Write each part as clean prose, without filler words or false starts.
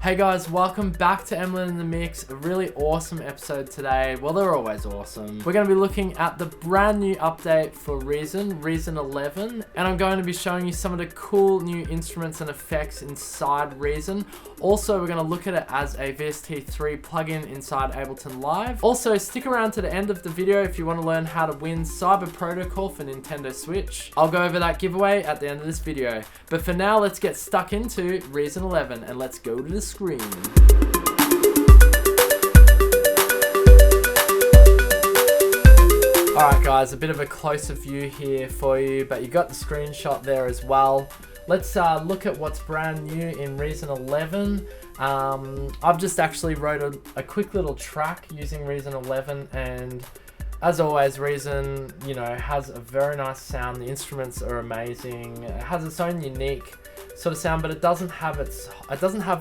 Hey guys, welcome back to Emlyn in the Mix. A really awesome episode today. Well, they're always awesome. We're going to be looking at the brand new update for Reason 11, and I'm going to be showing you some of the cool new instruments and effects inside Reason. Also, we're going to look at it as a VST3 plugin inside Ableton Live. Also, stick around to the end of the video if you want to learn how to win Cyber Protocol for Nintendo Switch. I'll go over that giveaway at the end of this video. But for now, let's get stuck into Reason 11 and let's go to the screen. Alright guys, a bit of a closer view here for you, but you got the screenshot there as well. Let's look at what's brand new in Reason 11. I've just actually wrote a quick little track using Reason 11, and as always, Reason, has a very nice sound. The instruments are amazing. It has its own unique sort of sound, but it doesn't have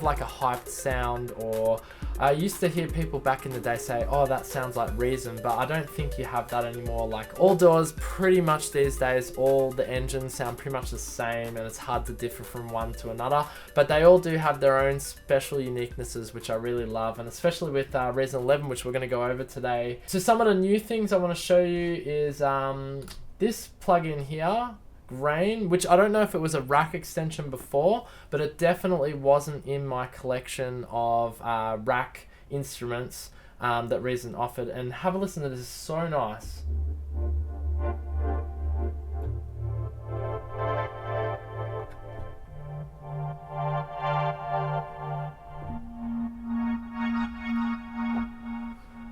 like a hyped sound. Or I used to hear people back in the day say, oh, that sounds like Reason, but I don't think you have that anymore. Like all doors pretty much these days, all the engines sound pretty much the same, and it's hard to differ from one to another, but they all do have their own special uniquenesses, which I really love, and especially with Reason 11, which we're going to go over today. So some of the new things I want to show you is this plugin here, Grain, which I don't know if it was a rack extension before, but it definitely wasn't in my collection of rack instruments that Reason offered. And have a listen to this, it's so nice.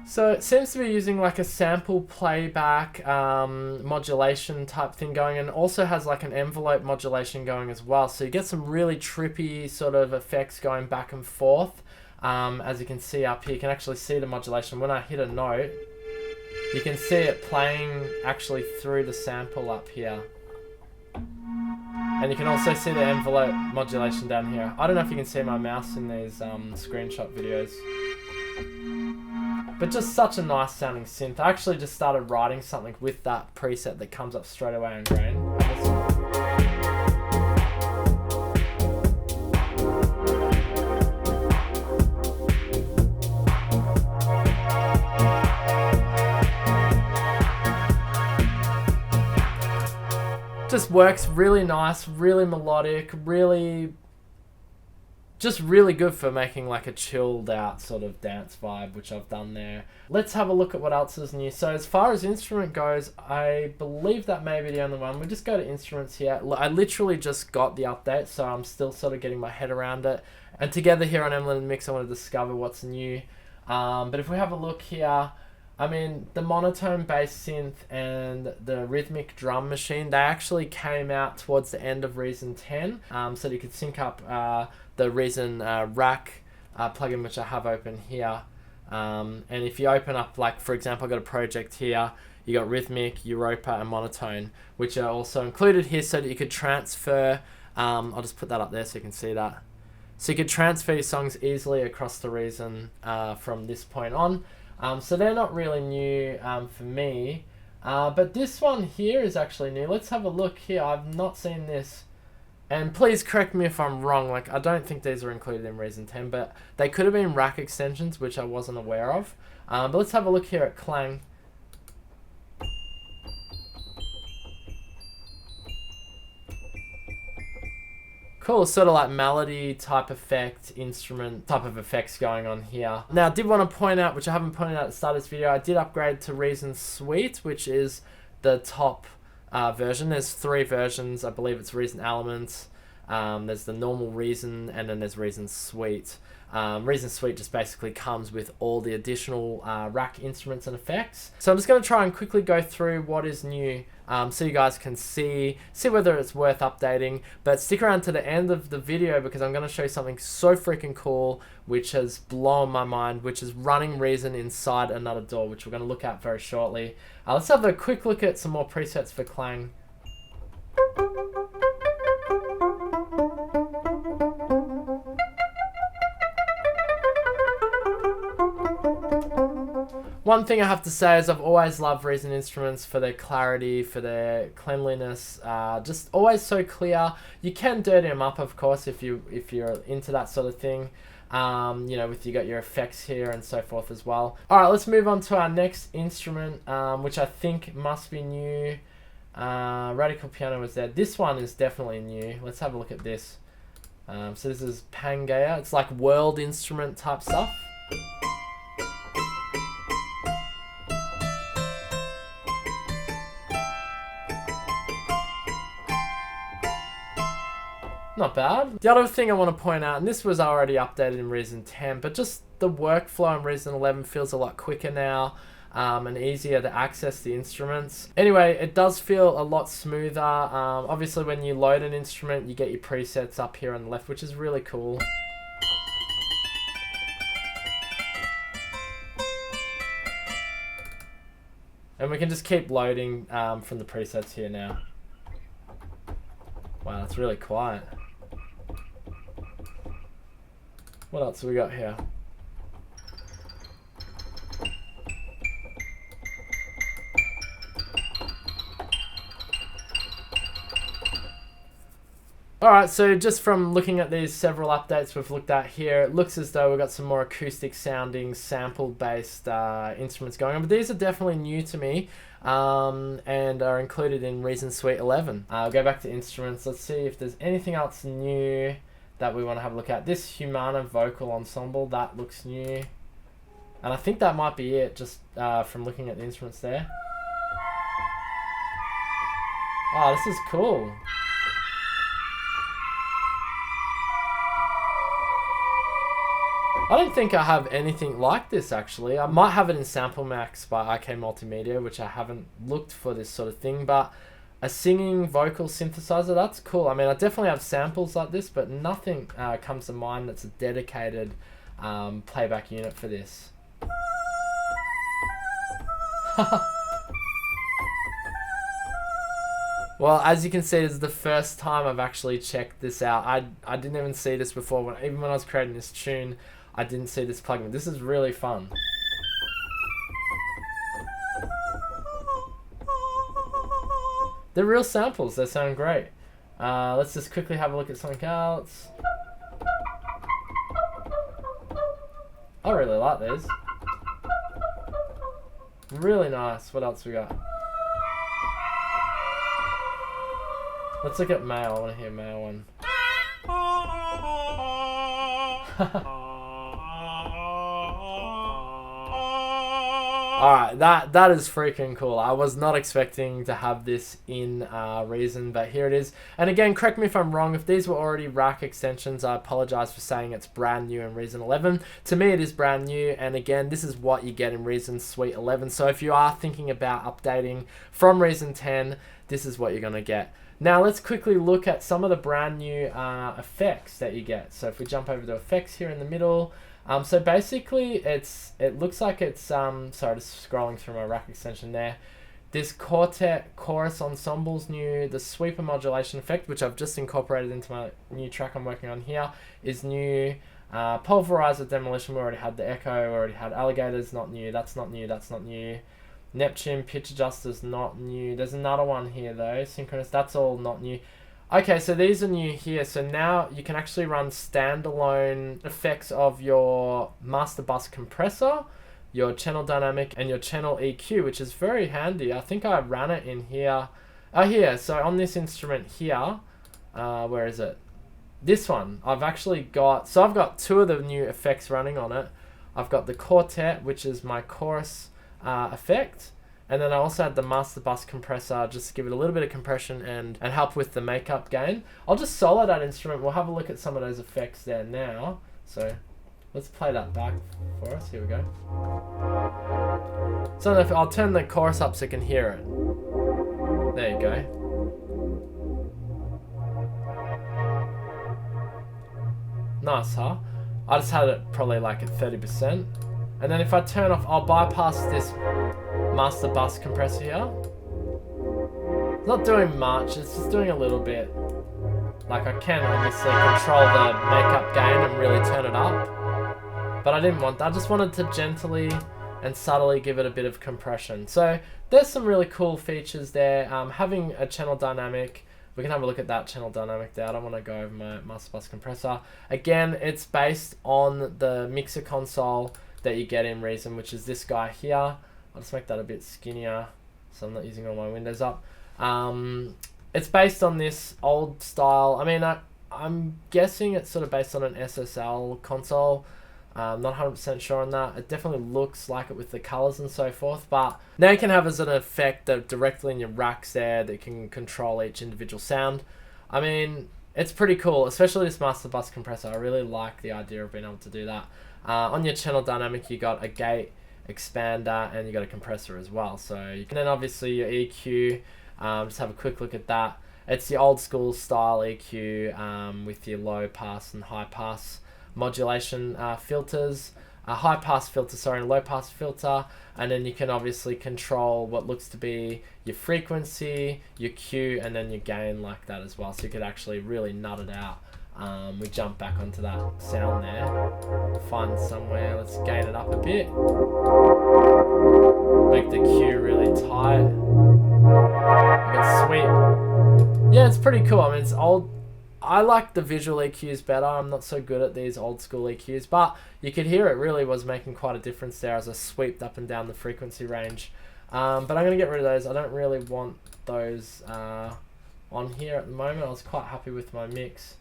So it seems to be using like a sample playback modulation type thing going, and also has like an envelope modulation going as well. So you get some really trippy sort of effects going back and forth. As you can see up here, you can actually see the modulation. When I hit a note, you can see it playing actually through the sample up here. And you can also see the envelope modulation down here. I don't know if you can see my mouse in these screenshot videos. But just such a nice sounding synth. I actually just started writing something with that preset that comes up straight away in Grain. Just works really nice, really melodic, just really good for making like a chilled out sort of dance vibe, which I've done there. Let's have a look at what else is new. So as far as instrument goes, I believe that may be the only one. We just go to instruments here. I literally just got the update, so I'm still sort of getting my head around it. And together here on Emlyn Mix, I want to discover what's new. But if we have a look here, I mean, the monotone bass synth and the rhythmic drum machine, they actually came out towards the end of Reason 10, so that you could sync up the Reason rack plugin, which I have open here. And if you open up, like for example, I've got a project here, you got rhythmic, Europa, and monotone, which are also included here so that you could transfer, I'll just put that up there so you can see that. So you could transfer your songs easily across the Reason from this point on. So they're not really new for me, but this one here is actually new. Let's have a look here. I've not seen this, and please correct me if I'm wrong. Like, I don't think these are included in Reason 10, but they could have been rack extensions, which I wasn't aware of. But let's have a look here at Clang. Cool, sort of like melody type effect, instrument type of effects going on here. Now, I did want to point out, which I haven't pointed out at the start of this video, I did upgrade to Reason Suite, which is the top version. There's 3 versions. I believe it's Reason Elements, there's the normal Reason, and then there's Reason Suite. Reason Suite just basically comes with all the additional rack instruments and effects. So I'm just going to try and quickly go through what is new, so you guys can see whether it's worth updating. But stick around to the end of the video, because I'm going to show you something so freaking cool, which has blown my mind, which is running Reason inside another DAW, which we're going to look at very shortly. Let's have a quick look at some more presets for Clang. One thing I have to say is I've always loved Reason instruments for their clarity, for their cleanliness, just always so clear. You can dirty them up, of course, if you're into that sort of thing. You know, you got your effects here and so forth as well. All right, let's move on to our next instrument, which I think must be new. Radical piano was there. This one is definitely new. Let's have a look at this. So this is Pangea. It's like world instrument type stuff. Not bad. The other thing I want to point out, and this was already updated in Reason 10, but just the workflow in Reason 11 feels a lot quicker now, and easier to access the instruments. Anyway, it does feel a lot smoother. Obviously when you load an instrument, you get your presets up here on the left, which is really cool. And we can just keep loading from the presets here now. Wow, that's really quiet. What else have we got here? Alright, so just from looking at these several updates we've looked at here, it looks as though we've got some more acoustic sounding, sample-based instruments going on. But these are definitely new to me, and are included in Reason Suite 11. I'll go back to instruments. Let's see if there's anything else new that we want to have a look at. This Humana vocal ensemble, that looks new. And I think that might be it, just from looking at the instruments there. Oh, this is cool. I don't think I have anything like this actually. I might have it in Sample Max by IK Multimedia, which I haven't looked for this sort of thing, but a singing vocal synthesizer, that's cool. I mean, I definitely have samples like this, but nothing comes to mind that's a dedicated playback unit for this. Well, as you can see, this is the first time I've actually checked this out. I didn't even see this before. Even when I was creating this tune, I didn't see this plugin. This is really fun. They're real samples. They sound great. Let's just quickly have a look at something else. I really like these. Really nice. What else we got? Let's look at male. I want to hear male one. Alright, that is freaking cool. I was not expecting to have this in Reason, but here it is. And again, correct me if I'm wrong, if these were already rack extensions, I apologize for saying it's brand new in Reason 11. To me, it is brand new, and again, this is what you get in Reason Suite 11. So if you are thinking about updating from Reason 10, this is what you're going to get. Now let's quickly look at some of the brand new effects that you get. So if we jump over to effects here in the middle, so basically it looks like it's sorry, just scrolling through my rack extension there. This quartet chorus ensemble's new. The sweeper modulation effect, which I've just incorporated into my new track I'm working on here, is new. Pulverizer demolition, we already had the echo, we already had alligators, not new. That's not new. That's not new. Neptune pitch adjuster's not new. There's another one here though, synchronous, that's all not new. Okay, so these are new here. So now you can actually run standalone effects of your master bus compressor, your channel dynamic, and your channel EQ, which is very handy. I think I ran it in here. Oh, here. So on this instrument here, where is it? This one. I've actually got, so I've got two of the new effects running on it. I've got the quartet, which is my chorus effect. And then I also had the master bus compressor just to give it a little bit of compression and help with the makeup gain. I'll just solo that instrument. We'll have a look at some of those effects there now. So let's play that back for us. Here we go. So I'll turn the chorus up so you can hear it. There you go. Nice, huh? I just had it probably like at 30%. And then if I turn off, I'll bypass this master bus compressor here. It's not doing much, it's just doing a little bit. Like I can obviously control the makeup gain and really turn it up. But I didn't want that, I just wanted to gently and subtly give it a bit of compression. So there's some really cool features there. Having a channel dynamic We can have a look at that channel dynamic there. I don't want to go over my master bus compressor. Again, it's based on the mixer console that you get in Reason, which is this guy here. I'll just make that a bit skinnier so I'm not using all my windows up. It's based on this old style. I mean, I'm guessing it's sort of based on an SSL console. I'm not 100% sure on that. It definitely looks like it with the colors and so forth, but now you can have as an effect that directly in your racks there that can control each individual sound. I mean, it's pretty cool, especially this master bus compressor. I really like the idea of being able to do that. On your channel dynamic, you got a gate expander and you got a compressor as well. So you can then obviously your EQ, just have a quick look at that. It's the old school style EQ with your low pass and high pass modulation filters, a high pass filter, sorry, and a low pass filter, and then you can obviously control what looks to be your frequency, your Q, and then your gain like that as well. So you could actually really nut it out. We jump back onto that sound there, find somewhere, let's gain it up a bit, make the Q really tight, you can sweep. Yeah, it's pretty cool. I mean, it's old. I like the visual EQs better. I'm not so good at these old school EQs, but you could hear it really was making quite a difference there as I sweeped up and down the frequency range. But I'm going to get rid of those. I don't really want those on here at the moment. I was quite happy with my mix.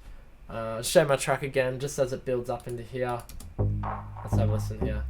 I'll show my track again just as it builds up into here. Let's have a listen here.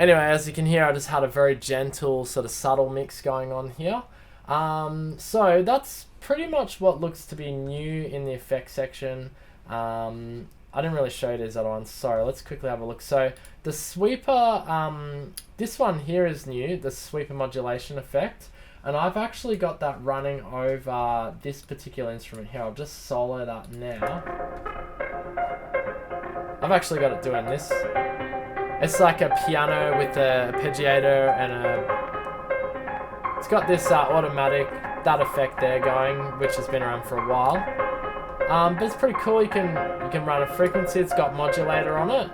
Anyway, as you can hear, I just had a very gentle, sort of subtle mix going on here. So that's pretty much what looks to be new in the effects section. I didn't really show you these other ones. Sorry, let's quickly have a look. So the sweeper, this one here is new, the sweeper modulation effect. And I've actually got that running over this particular instrument here. I'll just solo that now. I've actually got it doing this. It's like a piano with a arpeggiator and it's got this automatic, that effect there going, which has been around for a while. But it's pretty cool. You can run a frequency. It's got modulator on it.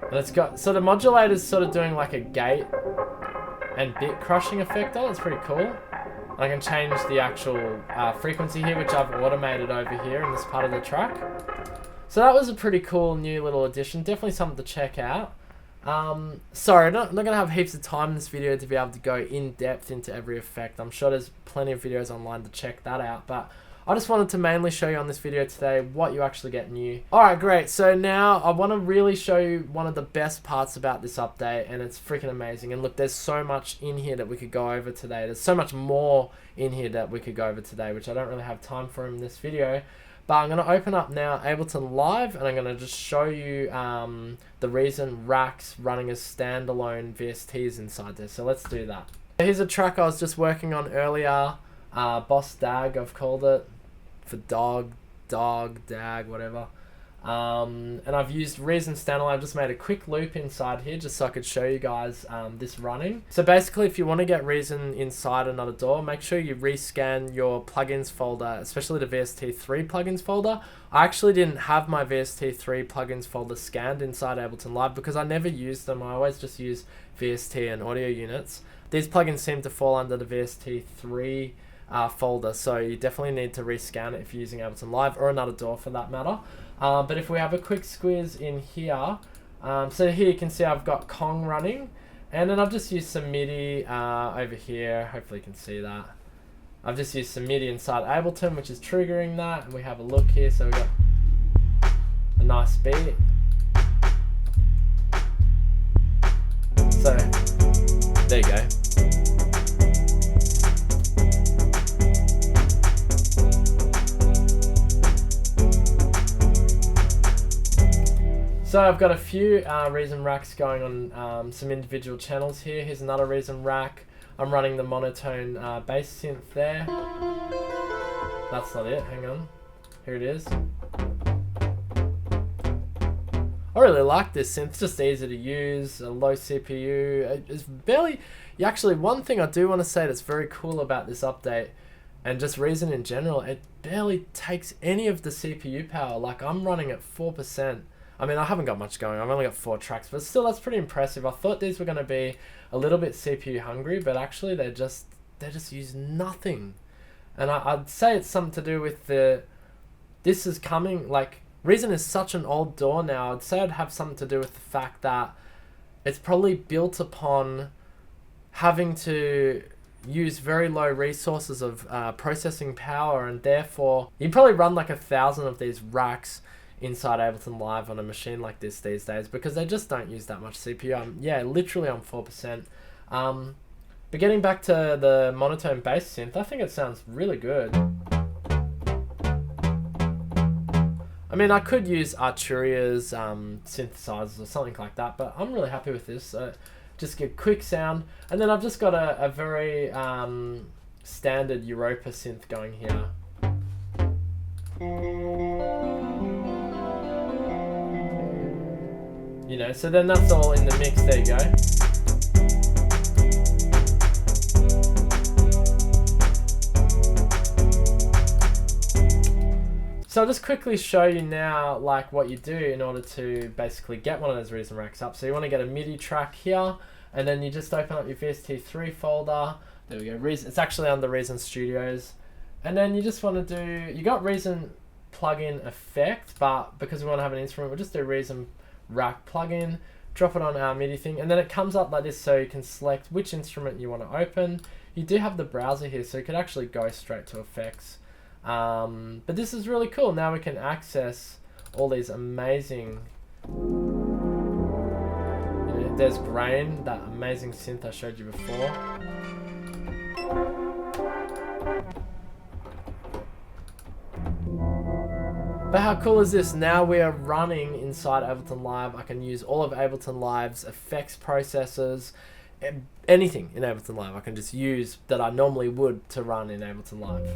And it's got, so the modulator's sort of doing like a gate and bit crushing effect on it. It's pretty cool. I can change the actual frequency here, which I've automated over here in this part of the track. So that was a pretty cool new little addition. Definitely something to check out. Sorry, I'm not going to have heaps of time in this video to be able to go in depth into every effect. I'm sure there's plenty of videos online to check that out. But I just wanted to mainly show you on this video today what you actually get new. Alright, great. So now I want to really show you one of the best parts about this update. And it's freaking amazing. And look, there's so much in here that we could go over today. There's so much more in here that we could go over today, which I don't really have time for in this video. But I'm going to open up now Ableton Live and I'm going to just show you the Reason racks running as standalone VSTs inside there. So let's do that. Here's a track I was just working on earlier. Boss Dag, I've called it. For dog, dag, whatever. And I've used Reason standalone. I've just made a quick loop inside here just so I could show you guys this running. So basically, if you want to get Reason inside another DAW, make sure you rescan your plugins folder, especially the VST3 plugins folder. I actually didn't have my VST3 plugins folder scanned inside Ableton Live because I never use them. I always just use VST and audio units. These plugins seem to fall under the VST3 folder, so you definitely need to rescan it if you're using Ableton Live or another DAW for that matter. But if we have a quick squeeze in here, so here you can see I've got Kong running, and then I've just used some MIDI over here. Hopefully you can see that. I've just used some MIDI inside Ableton, which is triggering that, and we have a look here. So we've got a nice beat. So there you go. So I've got a few Reason racks going on some individual channels here. Here's another Reason rack. I'm running the monotone bass synth there. That's not it, hang on. Here it is. I really like this synth. It's just easy to use, a low CPU. It's barely... Actually, one thing I do want to say that's very cool about this update, and just Reason in general, it barely takes any of the CPU power. Like, I'm running at 4%. I mean, I haven't got much going. I've only got 4 tracks, but still, that's pretty impressive. I thought these were going to be a little bit CPU hungry, but actually they just use nothing. And I'd say it's something to do with this is coming, like, Reason is such an old DAW now. I'd say it'd have something to do with the fact that it's probably built upon having to use very low resources of processing power, and therefore you'd probably run like 1,000 of these racks inside Ableton Live on a machine like this these days, because they just don't use that much CPU. Yeah, literally on 4%. But getting back to the monotone bass synth, I think it sounds really good. I mean, I could use Arturia's synthesizers or something like that, but I'm really happy with this. Just get quick sound, and then I've just got a very standard Europa synth going here. You know, so then that's all in the mix. There you go. So I'll just quickly show you now like what you do in order to basically get one of those Reason racks up. So you want to get a MIDI track here, and then you just open up your VST3 folder. There we go. It's actually under Reason Studios. And then you just want to do, you got Reason plugin effect, but because we want to have an instrument, we'll just do Reason rack plugin, drop it on our MIDI thing, and then it comes up like this, so you can select which instrument you want to open. You do have the browser here, so you could actually go straight to effects. But this is really cool. Now we can access all these amazing, there's Grain, that amazing synth I showed you before. But how cool is this? Now we are running inside Ableton Live. I can use all of Ableton Live's effects processors, anything in Ableton Live I can just use that I normally would to run in Ableton Live.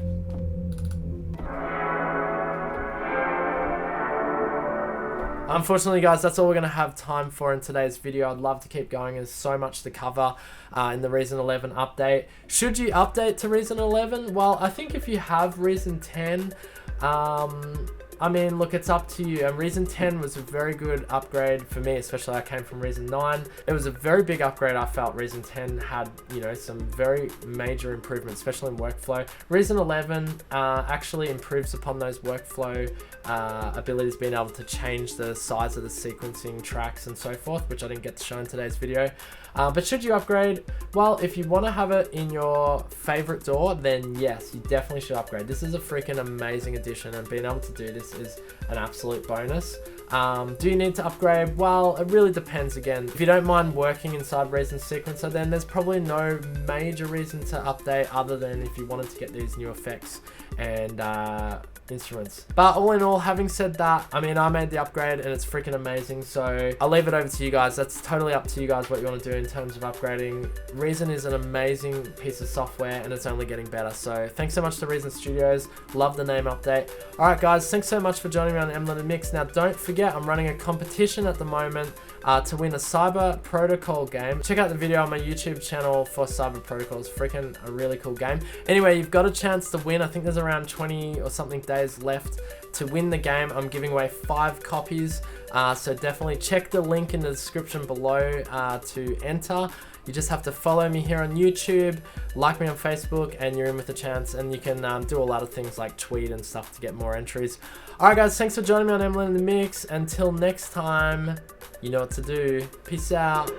Unfortunately, guys, that's all we're going to have time for in today's video. I'd love to keep going. There's so much to cover in the Reason 11 update. Should you update to Reason 11? Well, I think if you have Reason 10, I mean, look, it's up to you. And Reason 10 was a very good upgrade for me, especially I came from Reason 9. It was a very big upgrade. I felt Reason 10 had, you know, some very major improvements, especially in workflow. Reason 11 actually improves upon those workflow abilities, being able to change the size of the sequencing tracks and so forth, which I didn't get to show in today's video. But should you upgrade? Well, if you want to have it in your favorite DAW, then yes, you definitely should upgrade. This is a freaking amazing addition, and being able to do this is an absolute bonus. Do you need to upgrade? Well, it really depends again. If you don't mind working inside Reason Sequencer, then there's probably no major reason to update other than if you wanted to get these new effects and instruments. But all in all, having said that, I mean, I made the upgrade and it's freaking amazing, so I'll leave it over to you guys. That's totally up to you guys what you want to do in terms of upgrading. Reason is an amazing piece of software and it's only getting better, so thanks so much to Reason Studios. Love the name update. Alright guys, thanks so much for joining me on Emlyn and Mix. Now don't forget, I'm running a competition at the moment to win a Cyber Protocol game. Check out the video on my YouTube channel for Cyber Protocol. It's freaking a really cool game. Anyway, you've got a chance to win. I think there's around 20 or something days left to win the game. I'm giving away 5 copies, so definitely check the link in the description below to enter. You just have to follow me here on YouTube, like me on Facebook, and you're in with a chance. And you can do a lot of things like tweet and stuff to get more entries. Alright guys, thanks for joining me on Emlyn in the Mix. Until next time, you know what to do. Peace out.